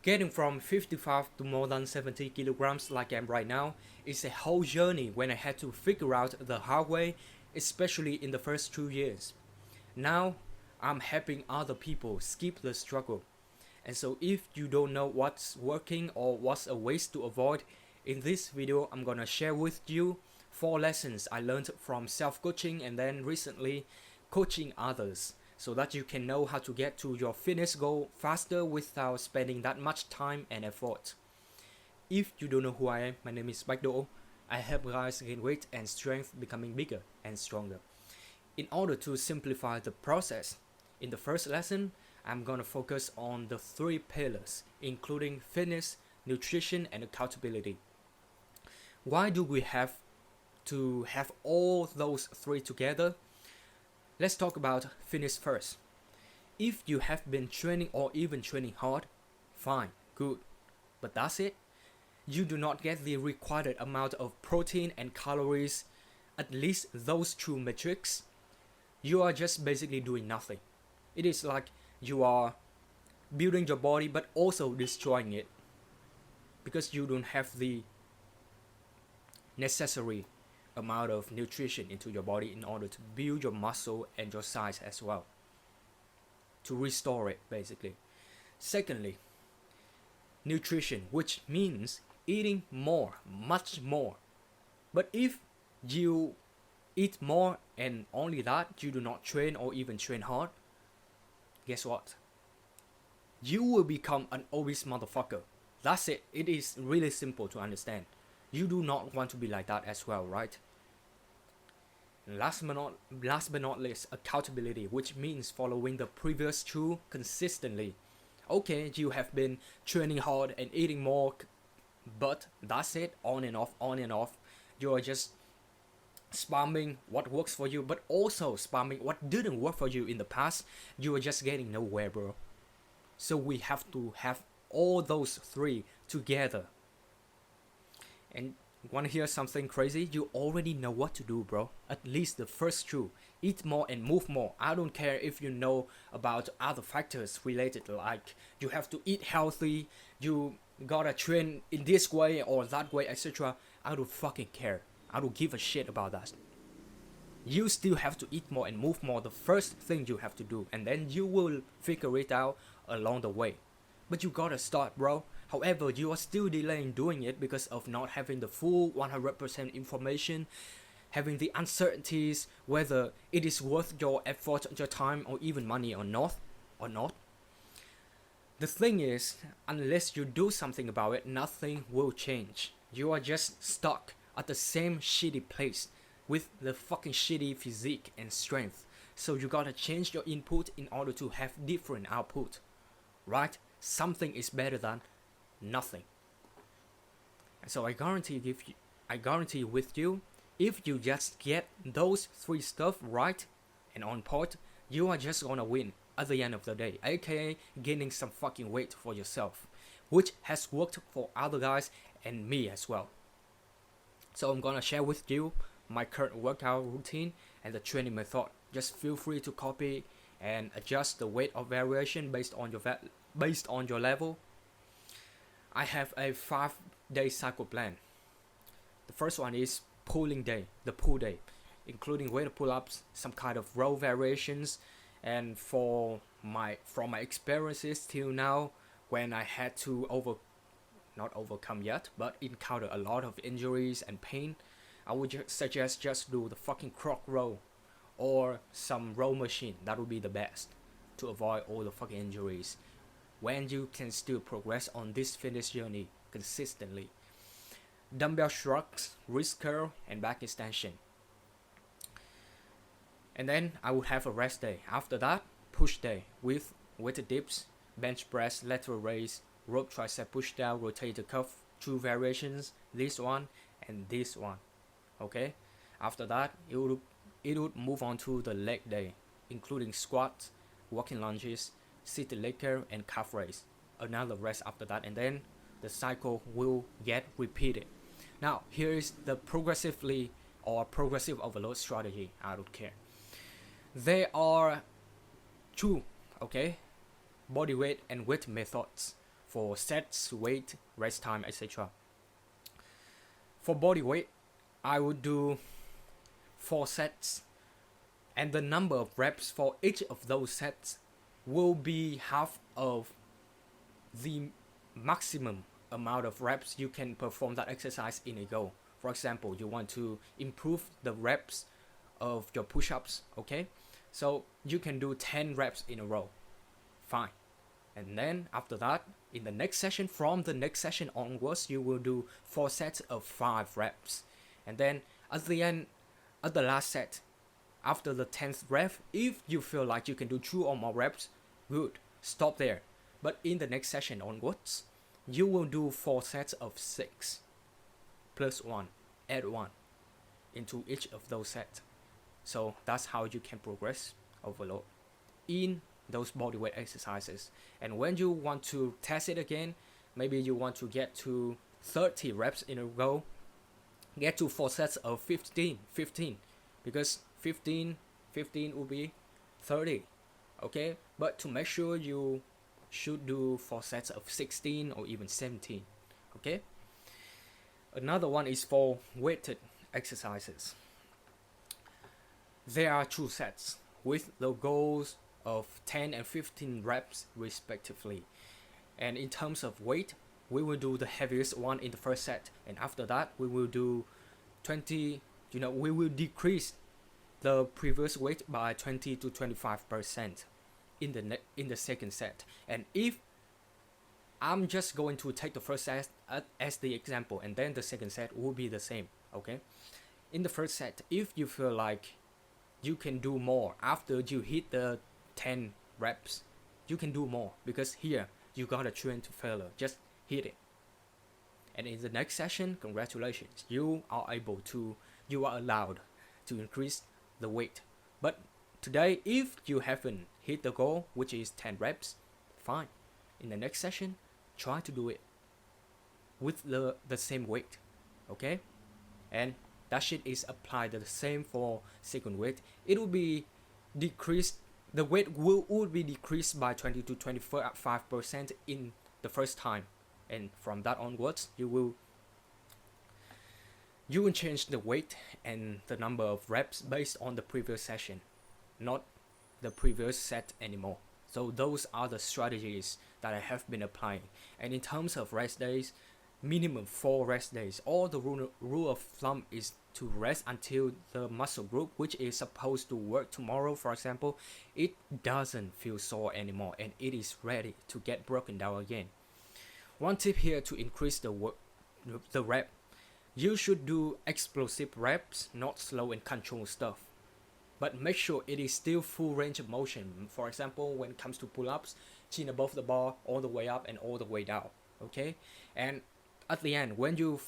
Getting from 55 to more than 70 kilograms like I am right now is a whole journey when I had to figure out the hard way, especially in the first 2 years. Now, I'm helping other people skip the struggle. And so if you don't know what's working or what's a ways to avoid, in this video I'm gonna share with you 4 lessons I learned from self-coaching and then recently coaching others, so that you can know how to get to your fitness goal faster without spending that much time and effort. If you don't know who I am, my name is Bách Đỗ. I help guys gain weight and strength, becoming bigger and stronger. In order to simplify the process, in the first lesson, I'm gonna focus on the 3 pillars, including fitness, nutrition, and accountability. Why do we have to have all those 3 together? Let's talk about fitness first. If you have been training or even training hard, fine, good. But that's it? You do not get the required amount of protein and calories, at least those 2 metrics. You are just basically doing nothing. It is like you are building your body but also destroying it, because you don't have the necessary amount of nutrition into your body in order to build your muscle and your size as well, to restore it basically. Secondly, nutrition, which means eating more, much more. But if you eat more and only that, you do not train or even train hard, guess what? You will become an obese motherfucker. That's it. It is really simple to understand. You do not want to be like that as well, right? And last but not least, accountability, which means following the previous 2 consistently. Okay, you have been training hard and eating more, but that's it, on and off, on and off. You are just spamming what works for you, but also spamming what didn't work for you in the past. You are just getting nowhere, bro. So we have to have all those 3 together. And wanna hear something crazy? You already know what to do, bro. At least the first 2. Eat more and move more. I don't care if you know about other factors related, like you have to eat healthy, you gotta train in this way or that way, etc. I don't fucking care. I don't give a shit about that. You still have to eat more and move more, the first thing you have to do, and then you will figure it out along the way. But you gotta start, bro. However, you are still delaying doing it because of not having the full 100% information, having the uncertainties whether it is worth your effort, your time, or even money or not. The thing is, unless you do something about it, nothing will change. You are just stuck at the same shitty place with the fucking shitty physique and strength. So you gotta change your input in order to have different output, right? Something is better than nothing. So I guarantee with you, if you just get those 3 stuff right and on point, you are just gonna win at the end of the day, aka gaining some fucking weight for yourself, which has worked for other guys and me as well. So I'm gonna share with you my current workout routine and the training method. Just feel free to copy and adjust the weight of variation based on your level. I have a 5-day cycle plan. The first one is pulling day, the pull day, including weight pull-ups, some kind of row variations, and from my experiences till now, when I had to not overcome yet, but encounter a lot of injuries and pain, I would suggest just do the fucking croc row or some row machine. That would be the best to avoid all the fucking injuries, when you can still progress on this fitness journey consistently. Dumbbell shrugs, wrist curl, and back extension. And then I would have a rest day. After that, push day with weighted dips, bench press, lateral raise, rope tricep push down, rotator cuff, 2 variations, this one and this one. Okay? After that, it would move on to the leg day, including squats, walking lunges, seated leg curl, and calf raise. Another rest after that, and then the cycle will get repeated. Now, here is the progressive overload strategy. I don't care. There are 2, okay, body weight and weight methods for sets, weight, rest time, etc. For body weight, I would do 4 sets, and the number of reps for each of those sets will be half of the maximum amount of reps you can perform that exercise in a go. For example, you want to improve the reps of your push-ups, okay? So you can do 10 reps in a row, fine. And then after that, in the next session, from the next session onwards, you will do 4 sets of 5 reps. And then at the end, at the last set, after the 10th rep, if you feel like you can do 2 or more reps, good, stop there. But in the next session onwards, you will do 4 sets of 6 plus 1, add 1 into each of those sets. So that's how you can progress overload in those bodyweight exercises. And when you want to test it again, maybe you want to get to 30 reps in a row, get to 4 sets of 15, because 15 will be 30, okay? But to make sure, you should do 4 sets of 16 or even 17, okay? Another one is for weighted exercises. There are 2 sets with the goals of 10 and 15 reps respectively. And in terms of weight, we will do the heaviest one in the first set, and after that we will do 20, we will decrease the previous weight by 20 to 25% in the second set. And if I'm just going to take the first set as the example, and then the second set will be the same, okay? In the first set, if you feel like you can do more after you hit the 10 reps, you can do more, because here you gotta train to failure, just hit it. And in the next session, congratulations, you are allowed to increase the weight. But today, if you haven't hit the goal, which is 10 reps, fine. In the next session, try to do it with the same weight, okay? And that shit is applied the same for second weight. It will be decreased, the weight would be decreased by 20 to 25% in the first time. And from that onwards, you will change the weight and the number of reps based on the previous session, not the previous set anymore. So those are the strategies that I have been applying. And in terms of rest days, minimum 4 rest days. All the rule of thumb is to rest until the muscle group, which is supposed to work tomorrow, for example, it doesn't feel sore anymore and it is ready to get broken down again. One tip here to increase the rep: you should do explosive reps, not slow and controlled stuff. But make sure it is still full range of motion. For example, when it comes to pull-ups, chin above the bar, all the way up and all the way down, okay? And at the end, when you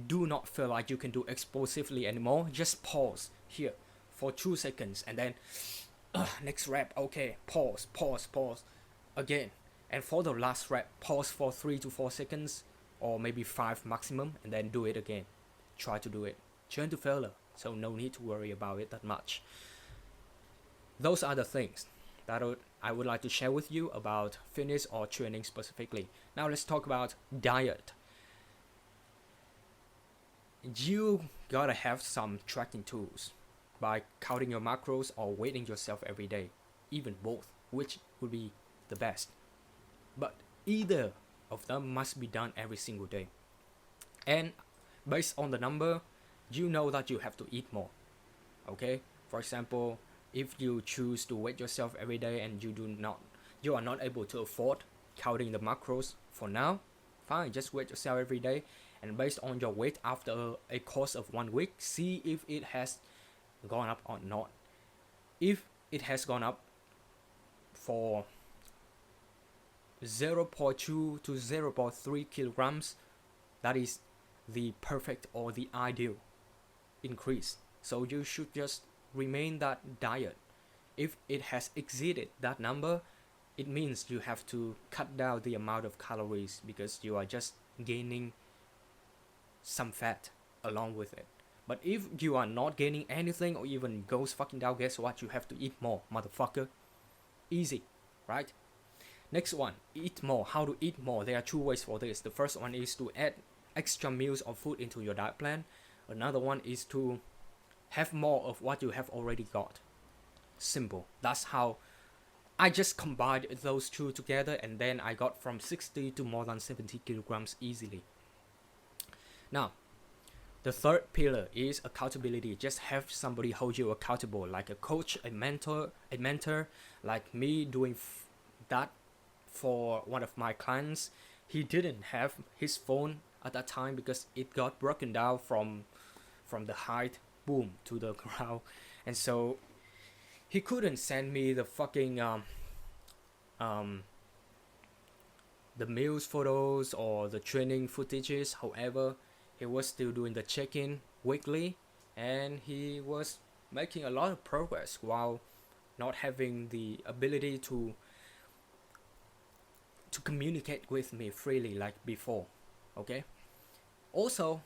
do not feel like you can do explosively anymore, just pause here for 2 seconds and then next rep, okay, pause again. And for the last rep, pause for 3 to 4 seconds or maybe 5 maximum, and then do it again. Try to do it. Train to failure, so no need to worry about it that much. Those are the things that I would like to share with you about fitness or training specifically. Now let's talk about diet. You gotta have some tracking tools by counting your macros or weighing yourself every day, even both, which would be the best. But either of them must be done every single day. And based on the number, you know that you have to eat more, okay? For example, if you choose to weigh yourself every day and you are not able to afford counting the macros for now, fine, just weigh yourself every day, and based on your weight after a course of 1 week, see if it has gone up or not. If it has gone up for 0.2 to 0.3 kilograms, that is the perfect or the ideal increase. So you should just remain that diet. If it has exceeded that number, it means you have to cut down the amount of calories, because you are just gaining some fat along with it. But if you are not gaining anything or even goes fucking down, guess what? You have to eat more, motherfucker. Easy, right? Next one, eat more. How to eat more? There are two ways for this. The first one is to add extra meals of food into your diet plan. Another one is to have more of what you have already got. Simple. That's how I just combined those two together, and then I got from 60 to more than 70 kilograms easily. Now, the third pillar is accountability. Just have somebody hold you accountable, like a coach, a mentor, like me doing that for one of my clients. He didn't have his phone at that time because it got broken down from the height, boom, to the ground, and so he couldn't send me the fucking the meals photos or the training footages. However, he was still doing the check-in weekly, and he was making a lot of progress while not having the ability to communicate with me freely like before. Okay, also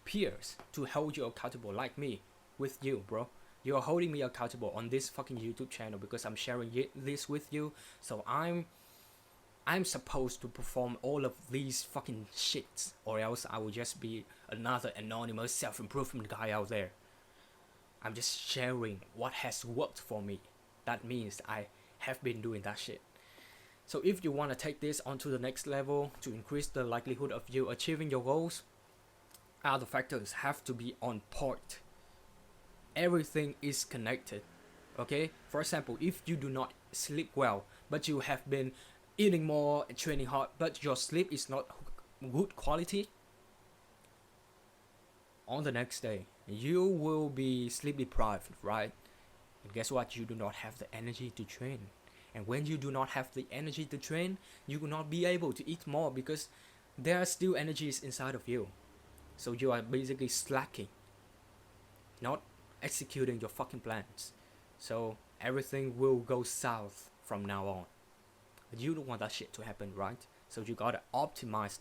peers to hold you accountable, like me with you, bro. You're holding me accountable on this fucking YouTube channel because I'm sharing this with you. So I'm supposed to perform all of these fucking shits, or else I will just be another anonymous self-improvement guy out there. I'm just sharing what has worked for me. That means I have been doing that shit. So if you want to take this onto the next level to increase the likelihood of you achieving your goals, other factors have to be on point. Everything is connected. Okay? For example, if you do not sleep well, but you have been eating more and training hard, but your sleep is not good quality, on the next day, you will be sleep deprived, right? And guess what? You do not have the energy to train. And when you do not have the energy to train, you will not be able to eat more because there are still energies inside of you. So you are basically slacking, not executing your fucking plans. So everything will go south from now on. But you don't want that shit to happen, right? So you gotta optimize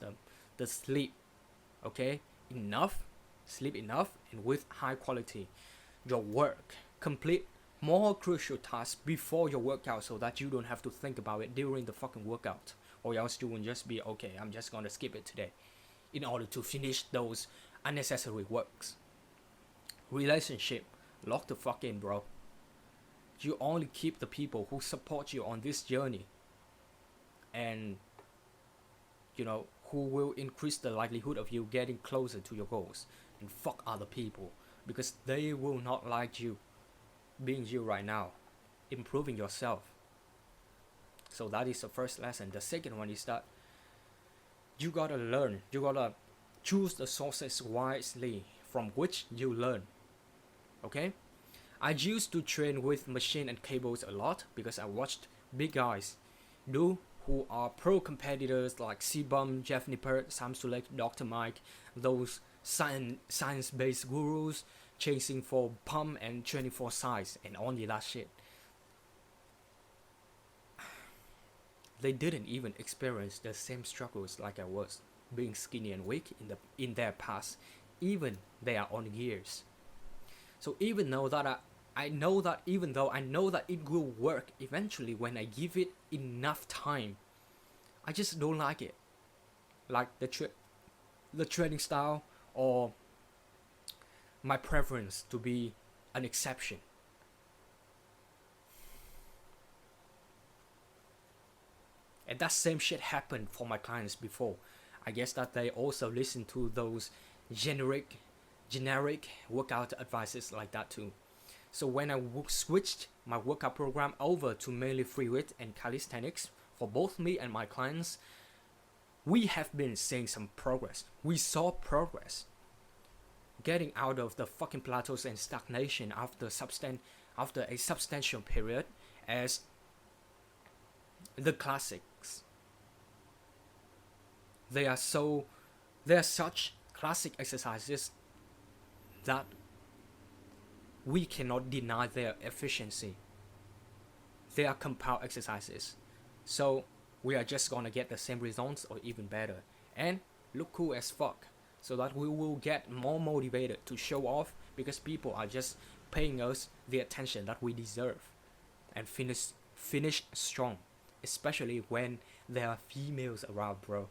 the sleep. Okay? Sleep enough, and with high quality. Your work, complete more crucial tasks before your workout so that you don't have to think about it during the fucking workout. Or else you will just be, okay, I'm just gonna skip it today in order to finish those unnecessary works. Relationship, lock the fuck in, bro. You only keep the people who support you on this journey, and who will increase the likelihood of you getting closer to your goals. And fuck other people, because they will not like you being you right now, improving yourself. So that is the first lesson. The second one is that you gotta learn, you gotta choose the sources wisely from which you learn. Okay? I used to train with machine and cables a lot because I watched big guys do, who are pro competitors like C-Bum, Jeff Nippert, Sam Sulek, Dr. Mike, those science-based gurus chasing for pump and training for size and only that shit. They didn't even experience the same struggles like I was, being skinny and weak in their past, even they are on years. So even though that I know that it will work eventually when I give it enough time, I just don't like it. Like the training style, or my preference to be an exception. And that same shit happened for my clients before. I guess that they also listen to those generic workout advices like that too. So when I switched my workout program over to mainly free weight and calisthenics for both me and my clients, we have been seeing some progress. We saw progress. Getting out of the fucking plateaus and stagnation after a substantial period as the classics. They are such classic exercises that we cannot deny their efficiency. They are compound exercises. So we are just gonna get the same results or even better. And look cool as fuck. So that we will get more motivated to show off, because people are just paying us the attention that we deserve. And finish strong. especially when there are females around, bro.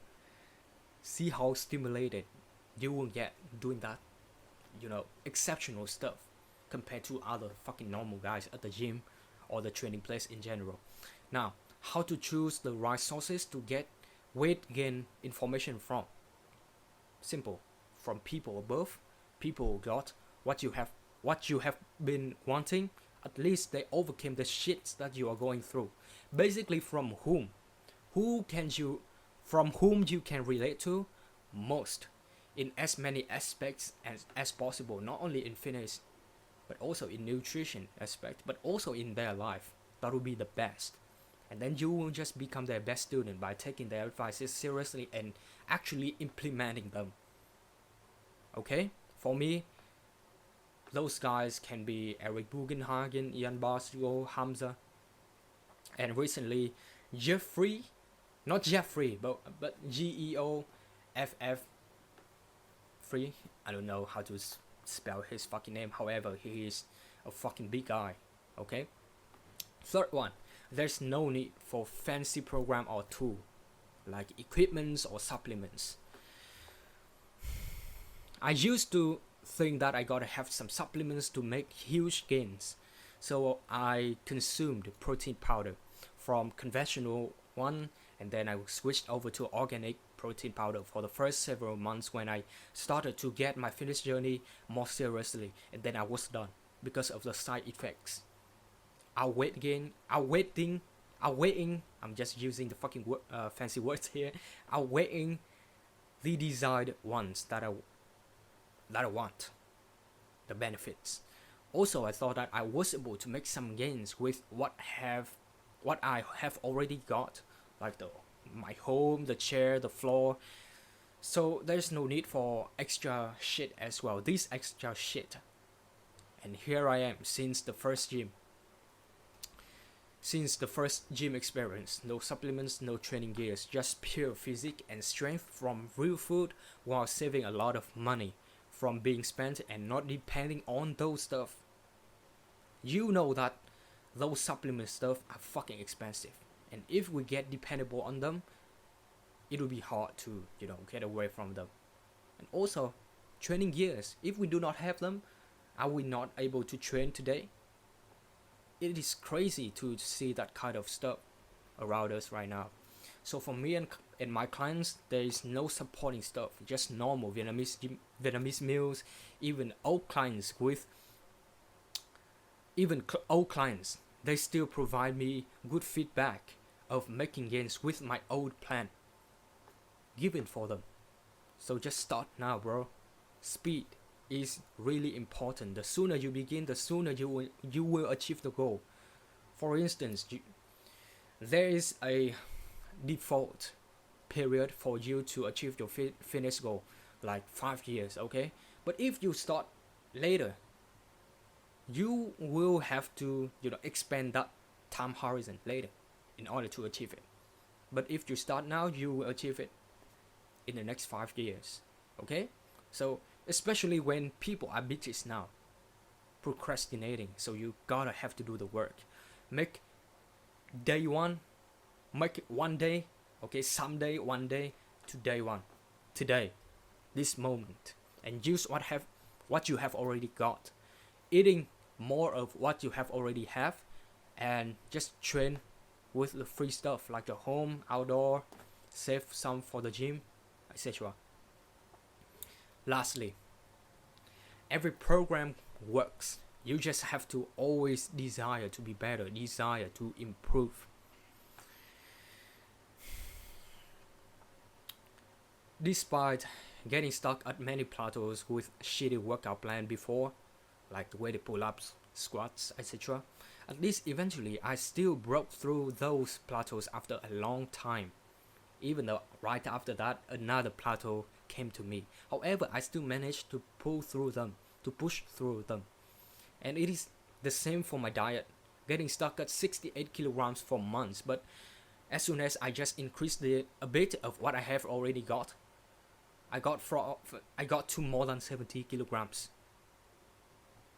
See how stimulated you will get doing that, exceptional stuff compared to other fucking normal guys at the gym or the training place in general. Now, how to choose the right sources to get weight gain information from? Simple. From people above, people who got what you have been wanting. At least they overcame the shits that you are going through. Basically, from whom you can relate to most in as many aspects as possible, not only in fitness but also in nutrition aspect, but also in their life. That will be the best. And then you will just become their best student by taking their advices seriously and actually implementing them. Okay? For me, those guys can be Eric Bugenhagen, Ian Barcio, Hamza, and recently Jeffrey, not Jeffrey, but GEOFF free. I don't know how to spell his fucking name. However, he is a fucking big guy. Okay. Third one, there's no need for fancy program or tool like equipments or supplements. I used to think that I gotta have some supplements to make huge gains, so I consumed protein powder from conventional one, and then I switched over to organic protein powder for the first several months when I started to get my fitness journey more seriously, and then I was done because of the side effects. Outweighing, I'm just using the fucking fancy words here, outweighing the desired ones that I want, the benefits. Also, I thought that I was able to make some gains with what I have already got, like my home, the chair, the floor. So there's no need for extra shit as well. This extra shit. And here I am since the first gym experience. No supplements, no training gears, just pure physique and strength from real food, while saving a lot of money from being spent and not depending on those stuff. You know that those supplement stuff are fucking expensive, and if we get dependable on them, it will be hard to get away from them. And also, training gears, if we do not have them, are we not able to train today? It is crazy to see that kind of stuff around us right now. So for me and my clients, there is no supporting stuff, just normal Vietnamese meals. Even old clients, they still provide me good feedback of making gains with my old plan given for them. So just start now, bro. Speed is really important. The sooner you begin, the sooner you will achieve the goal. For instance, there is a default period for you to achieve your fitness goal, like 5 years, okay? But if you start later, you will have to expand that time horizon later in order to achieve it. But if you start now, you will achieve it in the next 5 years, okay? So especially when people are bitches now, procrastinating, so you gotta have to do the work. Make it one day, okay, someday, one day, to day one, today, this moment, and use what you have already got, eating more of what you have already have, and just train with the free stuff like the home, outdoor, save some for the gym, etc. Lastly, every program works. You just have to always desire to be better, desire to improve. Despite getting stuck at many plateaus with shitty workout plan before, like the weighted pull-ups, squats, etc., at least eventually I still broke through those plateaus after a long time. Even though right after that another plateau came to me. However, I still managed to push through them. And it is the same for my diet. Getting stuck at 68 kilograms for months, but as soon as I just increased a bit of what I have already got, I got to more than 70 kilograms.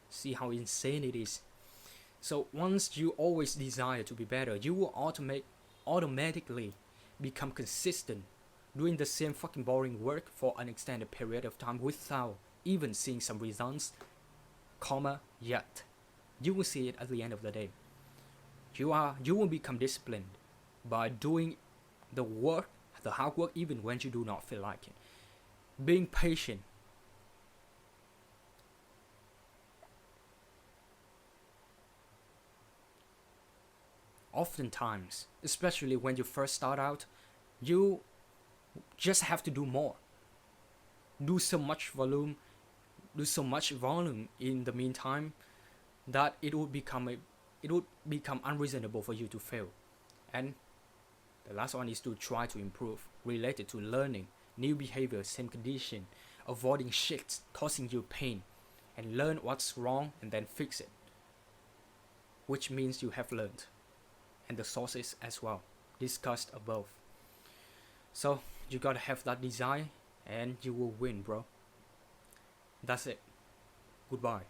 See how insane it is. So once you always desire to be better, you will automatically become consistent doing the same fucking boring work for an extended period of time without even seeing some results, yet. You will see it at the end of the day. You will become disciplined by doing the work, the hard work, even when you do not feel like it. Being patient. Oftentimes, especially when you first start out, you just have to do more. Do so much volume in the meantime that it would become unreasonable for you to fail. And the last one is to try to improve related to learning new behavior, same condition, avoiding shit causing you pain, and learn what's wrong and then fix it, which means you have learned, and the sources as well discussed above. So you gotta have that desire and you will win, bro. That's it. Goodbye.